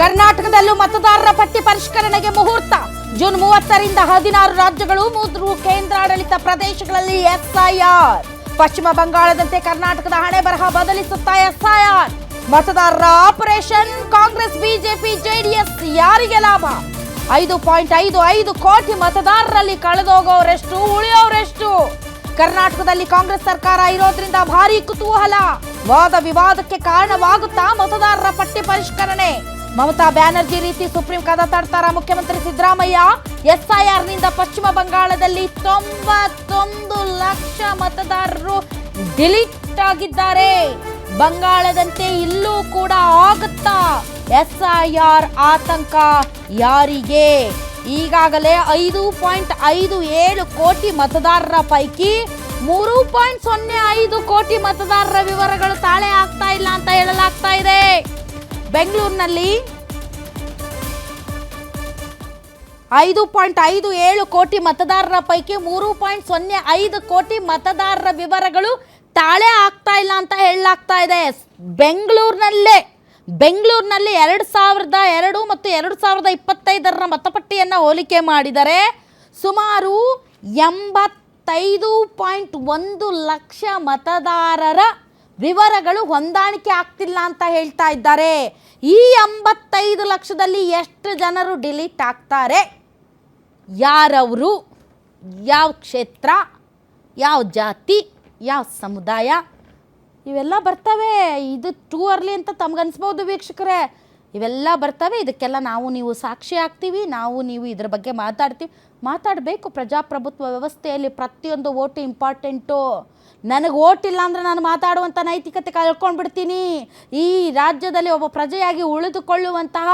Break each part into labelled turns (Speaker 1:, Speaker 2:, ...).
Speaker 1: ಕರ್ನಾಟಕದಲ್ಲೂ ಮತದಾರರ ಪಟ್ಟಿ ಪರಿಷ್ಕರಣೆಗೆ ಮುಹೂರ್ತ. ಜೂನ್ 30ರಿಂದ 16 ರಾಜ್ಯಗಳು 3 ಕೇಂದ್ರಾಡಳಿತ ಪ್ರದೇಶಗಳಲ್ಲಿ ಎಸ್ಐಆರ್. ಪಶ್ಚಿಮ ಬಂಗಾಳದಂತೆ ಕರ್ನಾಟಕದ ಹಣೆ ಬರಹ ಬದಲಿಸುತ್ತಾ ಎಸ್ಐಆರ್. ಮತದಾರರ ಆಪರೇಷನ್. ಕಾಂಗ್ರೆಸ್, ಬಿಜೆಪಿ, ಜೆಡಿಎಸ್ ಯಾರಿಗೆ ಲಾಭ? 5.55 ಕೋಟಿ ಮತದಾರರಲ್ಲಿ ಕಳೆದೋಗೋರೆಷ್ಟು, ಉಳಿಯೋರೆಷ್ಟು? ಕರ್ನಾಟಕದಲ್ಲಿ ಕಾಂಗ್ರೆಸ್ ಸರ್ಕಾರ ಇರೋದ್ರಿಂದ ಭಾರೀ ಕುತೂಹಲ. ವಾದ ವಿವಾದಕ್ಕೆ ಕಾರಣವಾಗುತ್ತಾ ಮತದಾರರ ಪಟ್ಟಿ ಪರಿಷ್ಕರಣೆ? ಮಮತಾ ಬ್ಯಾನರ್ಜಿ ರೀತಿ ಸುಪ್ರೀಂ ಕದ ತಡ್ತಾರ ಮುಖ್ಯಮಂತ್ರಿ ಸಿದ್ದರಾಮಯ್ಯ? ಎಸ್ಐಆರ್ನಿಂದ ಪಶ್ಚಿಮ ಬಂಗಾಳದಲ್ಲಿ 91 ಲಕ್ಷ ಮತದಾರರು ಡಿಲೀಟ್ ಆಗಿದ್ದಾರೆ. ಬಂಗಾಳದಂತೆ ಇಲ್ಲೂ ಕೂಡ ಆಗುತ್ತಾ ಎಸ್ಐಆರ್ ಆತಂಕ ಯಾರಿಗೆ? ಈಗಾಗಲೇ 5.57 ಕೋಟಿ ಮತದಾರರ ಪೈಕಿ 3.05 ಕೋಟಿ ಮತದಾರರ ವಿವರಗಳು ತಾಳೆ ಆಗ್ತಾ ಇಲ್ಲ ಅಂತ ಹೇಳಲಾಗ್ತಾ ಇದೆ. ಬೆಂಗಳೂರಿನಲ್ಲಿ 5.57 ಕೋಟಿ ಮತದಾರರ ಪೈಕಿ 3.05 ಕೋಟಿ ಮತದಾರರ ವಿವರಗಳು ತಾಳೆ ಆಗ್ತಾ ಇಲ್ಲ ಅಂತ ಹೇಳಲಾಗ್ತಾ ಇದೆ. ಬೆಂಗಳೂರಿನಲ್ಲಿ 2002 ಮತ್ತು 2025 ಮತಪಟ್ಟಿಯನ್ನು ಹೋಲಿಕೆ ಮಾಡಿದರೆ ಸುಮಾರು 85.1 ಲಕ್ಷ ಮತದಾರರ ವಿವರಗಳು ಹೊಂದಾಣಿಕೆ ಆಗ್ತಿಲ್ಲ ಅಂತ ಹೇಳ್ತಾ ಇದ್ದಾರೆ. ಈ 85 ಲಕ್ಷದಲ್ಲಿ ಎಷ್ಟು ಜನರು ಡಿಲೀಟ್ ಆಗ್ತಾರೆ? ಯಾರವರು, ಯಾವ ಕ್ಷೇತ್ರ, ಯಾವ ಜಾತಿ, ಯಾವ ಸಮುದಾಯ, ಇವೆಲ್ಲ ಬರ್ತವೆ. ಇದು ಟೂ ಅರ್ಲಿ ಅಂತ ತಮ್ಗನ್ಸ್ಬೋದು ವೀಕ್ಷಕರೇ. ಇವೆಲ್ಲ ಬರ್ತವೆ. ಇದಕ್ಕೆಲ್ಲ ನಾವು ನೀವು ಸಾಕ್ಷಿ ಆಗ್ತೀವಿ. ನಾವು ನೀವು ಇದ್ರ ಬಗ್ಗೆ ಮಾತಾಡಬೇಕು. ಪ್ರಜಾಪ್ರಭುತ್ವ ವ್ಯವಸ್ಥೆಯಲ್ಲಿ ಪ್ರತಿಯೊಂದು ಓಟು ಇಂಪಾರ್ಟೆಂಟು. ನನಗೆ ಓಟಿಲ್ಲ ಅಂದರೆ ನಾನು ಮಾತಾಡುವಂಥ ನೈತಿಕತೆ ಕಳ್ಕೊಂಡ್ಬಿಡ್ತೀನಿ. ಈ ರಾಜ್ಯದಲ್ಲಿ ಒಬ್ಬ ಪ್ರಜೆಯಾಗಿ ಉಳಿದುಕೊಳ್ಳುವಂತಹ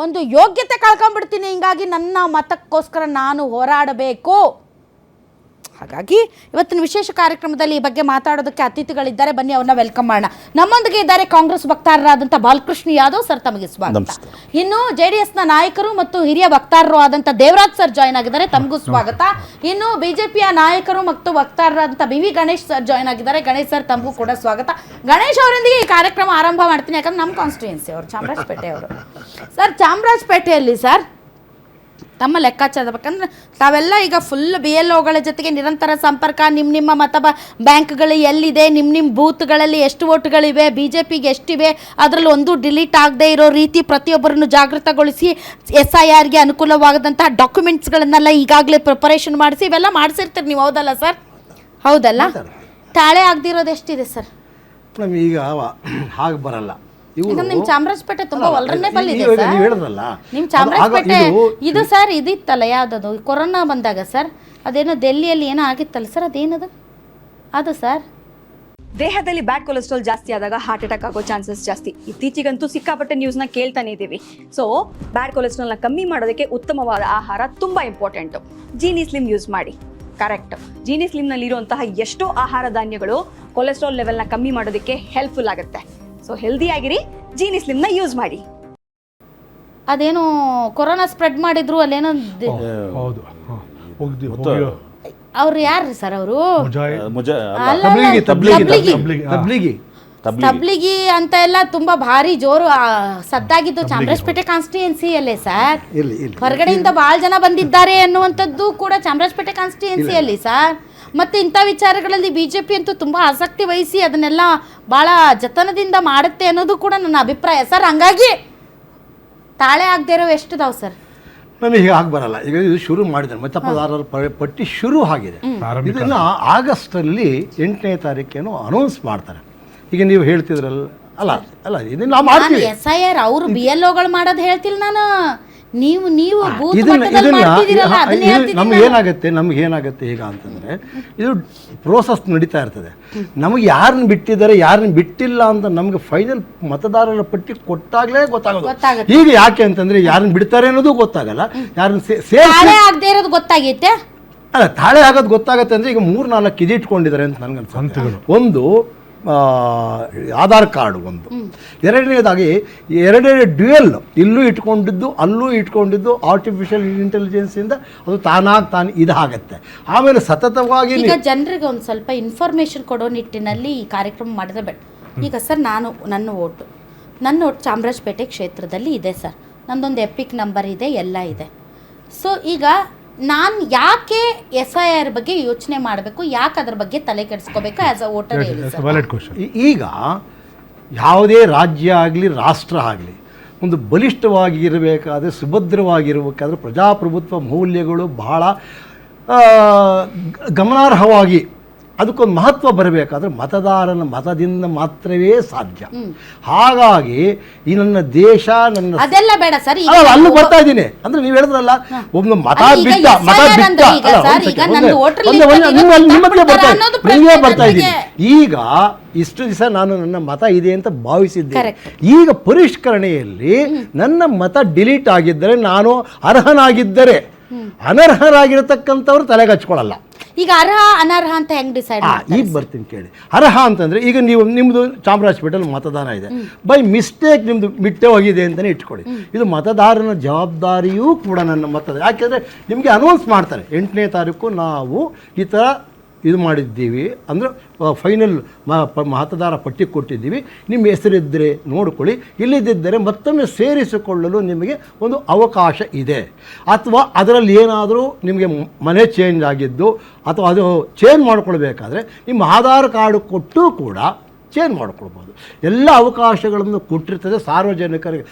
Speaker 1: ಒಂದು ಯೋಗ್ಯತೆ ಕಳ್ಕೊಂಡ್ಬಿಡ್ತೀನಿ. ಹಿಂಗಾಗಿ ನನ್ನ ಮತಕ್ಕೋಸ್ಕರ ನಾನು ಹೋರಾಡಬೇಕು. ಹಾಗಾಗಿ ಇವತ್ತಿನ ವಿಶೇಷ ಕಾರ್ಯಕ್ರಮದಲ್ಲಿ ಈ ಬಗ್ಗೆ ಮಾತಾಡೋದಕ್ಕೆ ಅತಿಥಿಗಳಿದ್ದಾರೆ. ಬನ್ನಿ ಅವ್ರನ್ನ ವೆಲ್ಕಮ್ ಮಾಡೋಣ. ನಮ್ಮೊಂದಿಗೆ ಇದ್ದಾರೆ ಕಾಂಗ್ರೆಸ್ ವಕ್ತಾರರಾದಂಥ ಬಾಲಕೃಷ್ಣ ಯಾದವ್ ಸರ್, ತಮಗೆ ಸ್ವಾಗತ. ಇನ್ನು ಜೆಡಿಎಸ್ನ ನಾಯಕರು ಮತ್ತು ಹಿರಿಯ ವಕ್ತಾರರು ಆದಂಥ ದೇವರಾಜ್ ಸರ್ ಜಾಯ್ನ್ ಆಗಿದ್ದಾರೆ, ತಮಗೂ ಸ್ವಾಗತ. ಇನ್ನು ಬಿಜೆಪಿಯ ನಾಯಕರು ಮತ್ತು ವಕ್ತಾರರಾದಂಥ BV ಗಣೇಶ್ ಸರ್ ಜಾಯ್ನ್ ಆಗಿದ್ದಾರೆ. ಗಣೇಶ್ ಸರ್, ತಮಗೂ ಕೂಡ ಸ್ವಾಗತ. ಗಣೇಶ್ ಅವರೊಂದಿಗೆ ಈ ಕಾರ್ಯಕ್ರಮ ಆರಂಭ ಮಾಡ್ತೀನಿ, ಯಾಕಂದ್ರೆ ನಮ್ಮ ಕಾನ್ಸ್ಟಿಟ್ಯೂನ್ಸಿ ಅವರು ಚಾಮರಾಜಪೇಟೆ ಅವರು. ಸರ್, ಚಾಮರಾಜಪೇಟೆಯಲ್ಲಿ ಸರ್ ತಮ್ಮ ಲೆಕ್ಕಾಚಾರ ಬೇಕಂದ್ರೆ ತಾವೆಲ್ಲ ಈಗ ಫುಲ್ BLOಗಳ ಜೊತೆಗೆ ನಿರಂತರ ಸಂಪರ್ಕ. ನಿಮ್ಮ ಮತ ಬ್ಯಾಂಕ್ಗಳು ಎಲ್ಲಿದೆ, ನಿಮ್ಮ ಬೂತ್ಗಳಲ್ಲಿ ಎಷ್ಟು ವೋಟ್ಗಳಿವೆ, BJPಗೆ ಎಷ್ಟಿವೆ, ಅದರಲ್ಲಿ ಒಂದು ಡಿಲೀಟ್ ಆಗದೆ ಇರೋ ರೀತಿ ಪ್ರತಿಯೊಬ್ಬರನ್ನು ಜಾಗೃತಗೊಳಿಸಿ SIRಗೆ ಅನುಕೂಲವಾಗದಂತಹ ಡಾಕ್ಯುಮೆಂಟ್ಸ್ಗಳನ್ನೆಲ್ಲ ಈಗಾಗಲೇ ಪ್ರಿಪರೇಷನ್ ಮಾಡಿಸಿ ಇವೆಲ್ಲ ಮಾಡಿಸಿರ್ತೀರಿ ನೀವು, ಹೌದಲ್ಲ ಸರ್? ಹೌದಲ್ಲ? ತಾಳೆ ಆಗದಿರೋದು ಎಷ್ಟಿದೆ ಸರ್?
Speaker 2: ಈಗ ಹಾಗೆ ಬರಲ್ಲ.
Speaker 1: ನಿಮ್ ಚಾಮರಾಜಪೇಟೆ ತುಂಬಾ ವಲ್ನರೇಬಲ್ ಇದೆ ಸರ್. ನಿಮ್ ಚಾಮರಾಜಪೇಟೆ ಇದು ಸರ್ ಇದಿತ್ತಲ್ಲ, ಯಾವ್ದದು ಕೊರೋನಾ ಬಂದಾಗ ಸರ್, ಅದೇನೋ ಡೆಲ್ಲಿಯಲ್ಲಿ ಏನೋ ಆಗಿತ್ತಲ್ಲ ಸರ್, ಅದೇನದು ಅದು ಸರ್?
Speaker 3: ದೇಹದಲ್ಲಿ ಬ್ಯಾಡ್ ಕೊಲೆಸ್ಟ್ರಾಲ್ ಜಾಸ್ತಿ ಆದಾಗ ಹಾರ್ಟ್ ಅಟ್ಯಾಕ್ ಆಗೋ ಚಾನ್ಸಸ್ ಜಾಸ್ತಿ. ಇತ್ತೀಚೆಗಂತೂ ಸಿಕ್ಕಾಪಟ್ಟೆ ನ್ಯೂಸ್ನ ಕೇಳ್ತಾನೆ ಇದ್ದೀವಿ. ಸೊ ಬ್ಯಾಡ್ ಕೊಲೆಸ್ಟ್ರಾಲ್ನ ಕಮ್ಮಿ ಮಾಡೋದಕ್ಕೆ ಉತ್ತಮವಾದ ಆಹಾರ ತುಂಬ ಇಂಪಾರ್ಟೆಂಟು. ಜೀನಿ ಸ್ಲಿಮ್ ಯೂಸ್ ಮಾಡಿ. ಕರೆಕ್ಟ್. ಜೀನಿ ಸ್ಲಿಮ್ನಲ್ಲಿರುವಂತಹ ಎಷ್ಟೋ ಆಹಾರ ಧಾನ್ಯಗಳು ಕೊಲೆಸ್ಟ್ರಾಲ್ ಲೆವೆಲ್ನ ಕಮ್ಮಿ ಮಾಡೋದಕ್ಕೆ ಹೆಲ್ಪ್ಫುಲ್ ಆಗುತ್ತೆ. ಸೊ ಹೆಲ್ದಿ ಆಗಿರಿ, ಜೀನಿ ಸ್ಲಿಮ್ನ ಯೂಸ್ ಮಾಡಿ.
Speaker 1: ಅದೇನೋ ಕೊರೋನಾ ಸ್ಪ್ರೆಡ್ ಮಾಡಿದ್ರು ಅಲ್ಲೇನೋ, ಅವ್ರು ಯಾರ್ರಿ ಸರ್? ಅವರು ತಬ್ಲಿಗಿ ಅಂತ ಎಲ್ಲ ತುಂಬಾ ಭಾರಿ ಜೋರು ಸದ್ದಾಗಿದ್ದು ಚಾಮರಾಜಪೇಟೆ ಕಾನ್ಸ್ಟಿಟ್ಯೂನ್ಸಿಯಲ್ಲೇ ಸರ್. ಹೊರಗಡೆಯಿಂದ ಬಹಳ ಜನ ಬಂದಿದ್ದಾರೆ ಅನ್ನುವಂಥದ್ದು ಕೂಡ ಚಾಮರಾಜಪೇಟೆ ಕಾನ್ಸ್ಟಿಟ್ಯೂನ್ಸಿಯಲ್ಲಿ ಸರ್. ಮತ್ತು ಇಂಥ ವಿಚಾರಗಳಲ್ಲಿ BJP ಅಂತೂ ತುಂಬ ಆಸಕ್ತಿ ವಹಿಸಿ ಅದನ್ನೆಲ್ಲ ಭಾಳ ಜತನದಿಂದ ಮಾಡುತ್ತೆ ಅನ್ನೋದು ಕೂಡ ನನ್ನ ಅಭಿಪ್ರಾಯ ಸರ್. ಹಂಗಾಗಿ ತಾಳೆ ಆಗದೆ ಇರೋ ಎಷ್ಟಿದಾವೆ ಸರ್?
Speaker 2: ನಮಗೆ ಆಗಿ ಬರಲ್ಲ. ಈಗ ಇದು ಶುರು ಮಾಡಿದ್ದಾರೆ, ಮತದಾರರ ಪಟ್ಟಿ ಶುರು ಆಗಿದೆ. ಇದನ್ನು ಆಗಸ್ಟಲ್ಲಿ 8ನೇ ತಾರೀಕೇನೋ ಅನೌನ್ಸ್ ಮಾಡ್ತಾರೆ. ಈಗ ನೀವು ಹೇಳ್ತಿದ್ರಲ್ಲ, ಅಲ್ಲ ಇದನ್ನ ನಾವು ಮಾಡ್ತೀವಿ.
Speaker 1: SIR ಅವರು BLOಗಳು ಮಾಡೋದು ಹೇಳ್ತಿಲ್ಲ ನಾನು, ನೀವು
Speaker 2: ನಮ್ಗೆ ಏನಾಗುತ್ತೆ ಈಗ ಅಂತಂದರೆ, ಇದು ಪ್ರೋಸೆಸ್ ನಡೀತಾ ಇರ್ತದೆ. ನಮಗೆ ಯಾರನ್ನ ಬಿಟ್ಟಿದ್ದಾರೆ ಯಾರನ್ನ ಬಿಟ್ಟಿಲ್ಲ ಅಂತ ನಮ್ಗೆ ಫೈನಲ್ ಮತದಾರರ ಪಟ್ಟಿ ಕೊಟ್ಟಾಗಲೇ ಗೊತ್ತಾಗೋದು. ಈಗ ಯಾಕೆ ಅಂತಂದ್ರೆ ಯಾರನ್ನ ಬಿಡ್ತಾರೆ ಅನ್ನೋದು ಗೊತ್ತಾಗಲ್ಲ, ಯಾರನ್ನ
Speaker 1: ಆಗದೆ ಇರೋದು ಗೊತ್ತಾಗೈತೆ.
Speaker 2: ಅಲ್ಲ, ತಾಳೆ ಆಗೋದು ಗೊತ್ತಾಗತ್ತೆ ಅಂದರೆ ಈಗ 3-4 ಇದು ಇಟ್ಕೊಂಡಿದ್ದಾರೆ ಅಂತ ನನಗನ್ಸುತ್ತೆ. ಒಂದು ಆಧಾರ್ ಕಾರ್ಡ್, ಒಂದು ಎರಡನೇ ಡ್ಯುಯಲ್, ಇಲ್ಲೂ ಇಟ್ಕೊಂಡಿದ್ದು ಅಲ್ಲೂ ಇಟ್ಕೊಂಡಿದ್ದು ಆರ್ಟಿಫಿಷಿಯಲ್ ಇಂಟೆಲಿಜೆನ್ಸಿಂದ ಅದು ತಾನಾಗಿ ಇದಾಗತ್ತೆ. ಆಮೇಲೆ ಸತತವಾಗಿ
Speaker 1: ಈಗ ಜನರಿಗೆ ಒಂದು ಸ್ವಲ್ಪ ಇನ್ಫಾರ್ಮೇಷನ್ ಕೊಡೋ ನಿಟ್ಟಿನಲ್ಲಿ ಈ ಕಾರ್ಯಕ್ರಮ ಮಾಡಿದ್ರೆ ಈಗ ಸರ್, ನನ್ನ ಓಟು ಚಾಮರಾಜಪೇಟೆ ಕ್ಷೇತ್ರದಲ್ಲಿ ಇದೆ ಸರ್. ನಂದೊಂದು ಎಪಿಕ್ ನಂಬರ್ ಇದೆ, ಎಲ್ಲ ಇದೆ. ಸೊ ಈಗ ನಾನು ಯಾಕೆ SIR ಬಗ್ಗೆ ಯೋಚನೆ ಮಾಡಬೇಕು, ಯಾಕೆ ಅದ್ರ ಬಗ್ಗೆ ತಲೆ ಕೆಡಿಸ್ಕೋಬೇಕು ಆ್ಯಸ್ ಅ ವೋಟರ್ ಹೇಳಿ ಸರ್.
Speaker 4: Valid question.
Speaker 2: ಈಗ ಯಾವುದೇ ರಾಜ್ಯ ಆಗಲಿ ರಾಷ್ಟ್ರ ಆಗಲಿ ಒಂದು ಬಲಿಷ್ಠವಾಗಿರಬೇಕಾದ್ರೆ, ಸುಭದ್ರವಾಗಿರಬೇಕಾದ್ರೆ ಪ್ರಜಾಪ್ರಭುತ್ವ ಮೌಲ್ಯಗಳು ಬಹಳ ಗಮನಾರ್ಹವಾಗಿ ಅದಕ್ಕೊಂದು ಮಹತ್ವ ಬರಬೇಕಾದ್ರೆ ಮತದಾರನ ಮತದಿಂದ ಮಾತ್ರವೇ ಸಾಧ್ಯ. ಹಾಗಾಗಿ ಈ ನನ್ನ ದೇಶ ನನ್ನ
Speaker 1: ಅದೆಲ್ಲ ಬೇಡ ಸರ್.
Speaker 2: ಅಲ್ಲೂ ಬರ್ತಾ ಇದ್ದೀನಿ ಅಂದ್ರೆ ನೀವು ಹೇಳಿದ್ರಲ್ಲ ಒಂದು ಮತ ಬಿಟ್ಟ ನಿಮಗೆ ಬರ್ತಾ ಇದ್ದೀನಿ. ಈಗ ಇಷ್ಟು ದಿವಸ ನಾನು ನನ್ನ ಮತ ಇದೆ ಅಂತ ಭಾವಿಸಿದ್ದೆ. ಈಗ ಪರಿಷ್ಕರಣೆಯಲ್ಲಿ ನನ್ನ ಮತ ಡಿಲೀಟ್ ಆಗಿದ್ದರೆ, ನಾನು ಅರ್ಹನಾಗಿದ್ದರೆ, ಅನರ್ಹರಾಗಿರತಕ್ಕಂಥವ್ರು ತಲೆಗೆ ಹಚ್ಕೊಳ್ಳಲ್ಲ.
Speaker 1: ಈಗ ಅರ್ಹ ಅನರ್ಹ ಅಂತ ಹೆಂಗ್ ಡಿಸೈಡ್?
Speaker 2: ಈಗ ಬರ್ತೀನಿ ಕೇಳಿ. ಅರ್ಹ ಅಂತಂದ್ರೆ ಈಗ ನಿಮ್ಮದು ಚಾಮರಾಜಪೇಟೆಯಲ್ಲಿ ಮತದಾನ ಇದೆ, ಬೈ ಮಿಸ್ಟೇಕ್ ನಿಮ್ಮದು ಬಿಟ್ಟೆ ಹೋಗಿದೆ ಅಂತಲೇ ಇಟ್ಕೊಳ್ಳಿ. ಇದು ಮತದಾರನ ಜವಾಬ್ದಾರಿಯೂ ಕೂಡ ನನ್ನ ಮತದ. ಯಾಕೆಂದರೆ ನಿಮಗೆ ಅನೌನ್ಸ್ ಮಾಡ್ತಾರೆ 8ನೇ ತಾರೀಕು ನಾವು ಈ ಥರ ಇದು ಮಾಡಿದ್ದೀವಿ ಅಂದರೆ ಫೈನಲ್ ಮತದಾರ ಪಟ್ಟಿ ಕೊಟ್ಟಿದ್ದೀವಿ, ನಿಮ್ಮ ಹೆಸರಿದ್ದರೆ ನೋಡ್ಕೊಳ್ಳಿ, ಇಲ್ಲದಿದ್ದರೆ ಮತ್ತೊಮ್ಮೆ ಸೇರಿಸಿಕೊಳ್ಳಲು ನಿಮಗೆ ಒಂದು ಅವಕಾಶ ಇದೆ. ಅಥವಾ ಅದರಲ್ಲಿ ಏನಾದರೂ ನಿಮಗೆ ಮನೆ ಚೇಂಜ್ ಆಗಿದ್ದು ಅಥವಾ ಅದು ಚೇಂಜ್ ಮಾಡ್ಕೊಳ್ಬೇಕಾದ್ರೆ ನಿಮ್ಮ ಆಧಾರ್ ಕಾರ್ಡು ಕೊಟ್ಟು ಕೂಡ ಚೇಂಜ್ ಮಾಡ್ಕೊಳ್ಬೋದು. ಎಲ್ಲ ಅವಕಾಶಗಳನ್ನು ಕೊಟ್ಟಿರ್ತದೆ ಸಾರ್ವಜನಿಕರಿಗೆ.